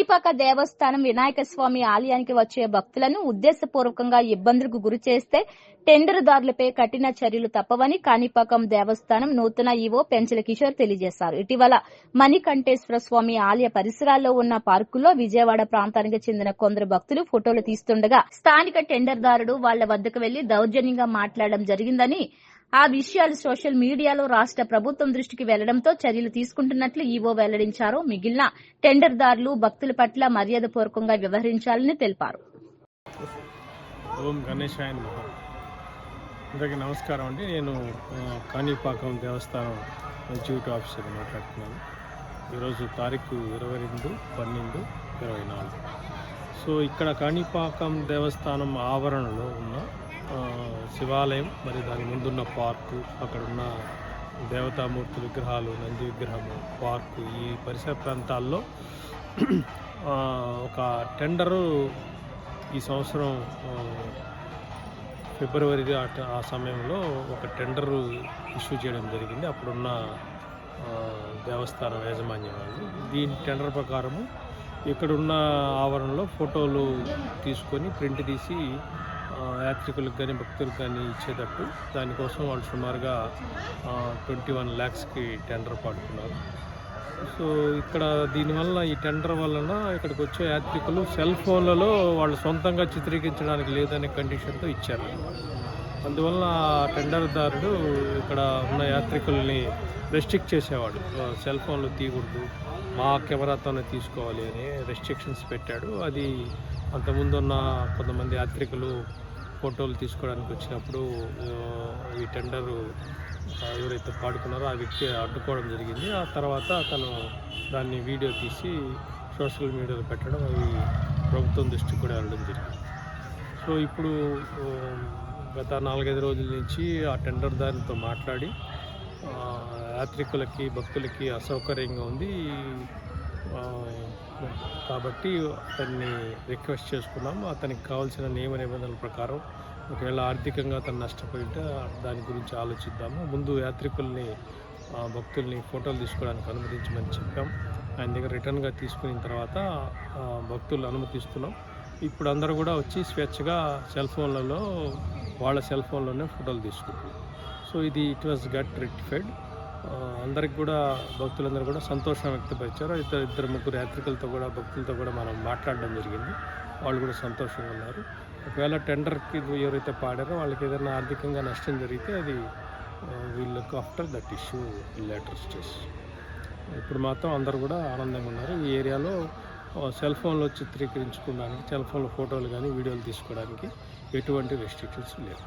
కాణిపాక దేవస్థానం వినాయక స్వామి ఆలయానికి వచ్చే భక్తులను ఉద్దేశపూర్వకంగా ఇబ్బందులకు గురి చేస్తే టెండరుదారులపై కఠిన చర్యలు తప్పవని కాణిపాకం దేవస్థానం నూతన ఈవో పెంచల కిషోర్ తెలియజేశారు. ఇటీవల మణికంఠేశ్వర స్వామి ఆలయ పరిసరాల్లో ఉన్న పార్కులో విజయవాడ ప్రాంతానికి చెందిన కొందరు భక్తులు ఫోటోలు తీస్తుండగా స్థానిక టెండర్దారుడు వాళ్ల వద్దకు వెళ్లి దౌర్జన్యంగా మాట్లాడడం జరిగిందని, ఆ విషయాలు సోషల్ మీడియాలో రాష్ట్ర ప్రభుత్వం దృష్టికి వెళ్లడంతో చర్యలు తీసుకుంటున్నట్లు ఈవో వెల్లడించారు. మిగిలిన టెండర్దారులు భక్తుల పట్ల మర్యాదపూర్వకంగా వ్యవహరించాలని తెలిపారు. ఓం గణేశాయ నమః. అందరికీ నమస్కారం అండి. నేను కాణిపాకం దేవస్థానం ఎగ్జిక్యూటివ్ ఆఫీసర్ మాట్లాడుతున్నాను. ఈరోజు తారీఖు 22/12/24. సో ఇక్కడ కాణిపాకం దేవస్థానం ఆవరణలో ఉన్న శివాలయం, మరి దాని ముందున్న పార్కు, అక్కడున్న దేవతామూర్తి విగ్రహాలు, నంది విగ్రహము, పార్కు, ఈ పరిసర ప్రాంతాల్లో ఒక టెండరు ఈ సంవత్సరం ఫిబ్రవరి ఆ సమయంలో ఒక టెండరు ఇష్యూ చేయడం జరిగింది. అప్పుడున్న దేవస్థానం యాజమాన్యం వాళ్ళు దీని టెండర్ ప్రకారము ఇక్కడున్న ఆవరణలో ఫోటోలు తీసుకొని ప్రింట్ తీసి యాత్రికులకు కానీ భక్తులకు కానీ ఇచ్చేటట్టు దానికోసం వాళ్ళు సుమారుగా 21 lakhsకి టెండర్ పాడుకున్నారు. సో ఇక్కడ దీనివల్ల, ఈ టెండర్ వలన ఇక్కడికి వచ్చే యాత్రికులు సెల్ ఫోన్లలో వాళ్ళు సొంతంగా చిత్రీకరించడానికి లేదనే కండిషన్తో ఇచ్చారు. అందువల్ల టెండర్దారుడు ఇక్కడ ఉన్న యాత్రికుల్ని రెస్ట్రిక్ట్ చేసేవాడు. సెల్ ఫోన్లు తీయకూడదు, మా కెమెరాతోనే తీసుకోవాలి అని రెస్ట్రిక్షన్స్ పెట్టాడు. అది అంతకుముందు ఉన్న కొంతమంది యాత్రికులు ఫోటోలు తీసుకోవడానికి వచ్చినప్పుడు ఈ టెండరు ఎవరైతే పాడుకున్నారో ఆ వ్యక్తి అడ్డుకోవడం జరిగింది. ఆ తర్వాత అతను దాన్ని వీడియో తీసి సోషల్ మీడియాలో పెట్టడం, అవి ప్రభుత్వం దృష్టికి కూడా వెళ్ళడం జరిగింది. సో ఇప్పుడు గత 4-5 రోజుల నుంచి ఆ టెండర్దారులతో మాట్లాడి యాత్రికులకి భక్తులకి అసౌకర్యంగా ఉంది కాబట్టి అతన్ని రిక్వెస్ట్ చేసుకున్నాము. అతనికి కావాల్సిన నియమ నిబంధనల ప్రకారం ఒకవేళ ఆర్థికంగా అతను నష్టపోయింటే దాని గురించి ఆలోచిద్దాము. ముందు యాత్రికుల్ని భక్తుల్ని ఫోటోలు తీసుకోవడానికి అనుమతించమని చెప్పాం. ఆయన దగ్గర రిటర్న్గా తీసుకున్న తర్వాత భక్తులు అనుమతిస్తున్నాం. ఇప్పుడు అందరూ కూడా వచ్చి స్వేచ్ఛగా సెల్ ఫోన్లలో, వాళ్ళ సెల్ ఫోన్లోనే ఫోటోలు తీసుకుంటారు. సో ఇది ఇట్ వాజ్ గట్ రెక్టిఫైడ్. అందరికి కూడా, భక్తులందరూ కూడా సంతోషం వ్యక్తపరిచారు. 2-3 యాత్రికులతో కూడా, భక్తులతో కూడా మనం మాట్లాడడం జరిగింది. వాళ్ళు కూడా సంతోషంగా ఉన్నారు. ఒకవేళ టెండర్కి ఎవరైతే పాడారో వాళ్ళకి ఏదైనా ఆర్థికంగా నష్టం జరిగితే అది వీళ్ళకు after that issue later stage. ఇప్పుడు మాత్రం అందరూ కూడా ఆనందంగా ఉన్నారు. ఈ ఏరియాలో సెల్ ఫోన్లో చిత్రీకరించుకోవడానికి, సెల్ ఫోన్లో ఫోటోలు కానీ వీడియోలు తీసుకోవడానికి ఎటువంటి రెస్ట్రిక్షన్స్ లేవు.